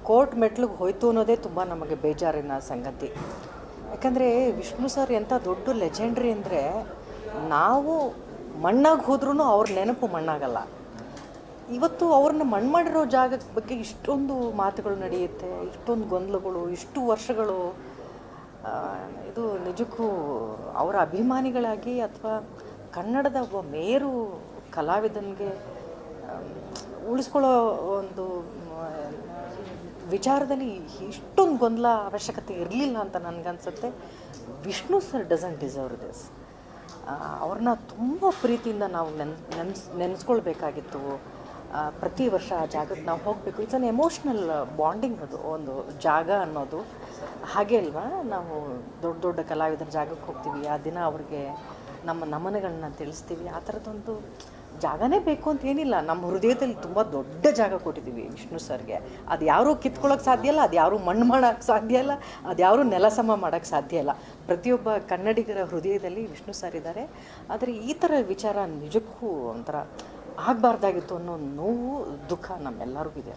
Court ಮೆಟ್ಲಿಗೆ ಹೋಯ್ತು ಅನ್ನೋದೇ ತುಂಬ ನಮಗೆ ಬೇಜಾರಿನ ಸಂಗತಿ. ಯಾಕಂದರೆ ವಿಷ್ಣು ಸರ್ ಎಂಥ ದೊಡ್ಡ ಲೆಜೆಂಡ್ರಿ ಅಂದರೆ, ನಾವು ಮಣ್ಣಾಗಿ ಹೋದ್ರೂ ಅವ್ರ ನೆನಪು ಮಣ್ಣಾಗಲ್ಲ. ಇವತ್ತು ಅವ್ರನ್ನ ಮಣ್ಣು ಮಾಡಿರೋ ಜಾಗದ ಬಗ್ಗೆ ಇಷ್ಟೊಂದು ಮಾತುಗಳು ನಡೆಯುತ್ತೆ, ಇಷ್ಟೊಂದು ಗೊಂದಲಗಳು, ಇಷ್ಟು ವರ್ಷಗಳು. ಇದು ನಿಜಕ್ಕೂ ಅವರ ಅಭಿಮಾನಿಗಳಾಗಿ ಅಥವಾ ಕನ್ನಡದ ಒಬ್ಬ ಮೇರು ಕಲಾವಿದನಿಗೆ ಉಳಿಸ್ಕೊಳ್ಳೋ ಒಂದು ವಿಚಾರದಲ್ಲಿ ಇಷ್ಟೊಂದು ಗೊಂದಲ ಅವಶ್ಯಕತೆ ಇರಲಿಲ್ಲ ಅಂತ ನನಗನ್ಸುತ್ತೆ. Vishnu sir doesn't deserve this. ಅವ್ರನ್ನ ತುಂಬ ಪ್ರೀತಿಯಿಂದ ನಾವು ನೆನೆಸ್ಕೊಳ್ಬೇಕಾಗಿತ್ತು. ಪ್ರತಿ ವರ್ಷ ಆ ಜಾಗಕ್ಕೆ ನಾವು ಹೋಗಬೇಕು. It's an emotional bonding. ಅದು ಒಂದು ಜಾಗ ಅನ್ನೋದು ಹಾಗೆ ಅಲ್ವಾ. ನಾವು ದೊಡ್ಡ ದೊಡ್ಡ ಕಲಾವಿದರ ಜಾಗಕ್ಕೆ ಹೋಗ್ತೀವಿ, ಆ ದಿನ ಅವ್ರಿಗೆ ನಮ್ಮ ನಮನಗಳನ್ನ ತಿಳಿಸ್ತೀವಿ. ಆ ಥರದೊಂದು ಜಾಗನೇ ಬೇಕು ಅಂತ ಏನಿಲ್ಲ, ನಮ್ಮ ಹೃದಯದಲ್ಲಿ ತುಂಬ ದೊಡ್ಡ ಜಾಗ ಕೊಟ್ಟಿದ್ದೀವಿ ವಿಷ್ಣು ಸರ್ಗೆ. ಅದು ಯಾರೂ ಕಿತ್ಕೊಳ್ಳೋಕೆ ಸಾಧ್ಯ ಇಲ್ಲ, ಅದು ಯಾರೂ ಮಣ್ಣು ಮಾಡೋಕ್ಕೆ ಸಾಧ್ಯ ಇಲ್ಲ, ಅದು ಯಾರೂ ನೆಲ ಸಮ ಮಾಡೋಕ್ಕೆ ಸಾಧ್ಯ ಇಲ್ಲ. ಪ್ರತಿಯೊಬ್ಬ ಕನ್ನಡಿಗರ ಹೃದಯದಲ್ಲಿ ವಿಷ್ಣು ಸರ್ ಇದ್ದಾರೆ. ಆದರೆ ಈ ಥರ ವಿಚಾರ ನಿಜಕ್ಕೂ ಒಂಥರ ಆಗಬಾರ್ದಾಗಿತ್ತು ಅನ್ನೋ ನೋವು, ದುಃಖ ನಮ್ಮೆಲ್ಲರಿಗೂ ಇದೆ.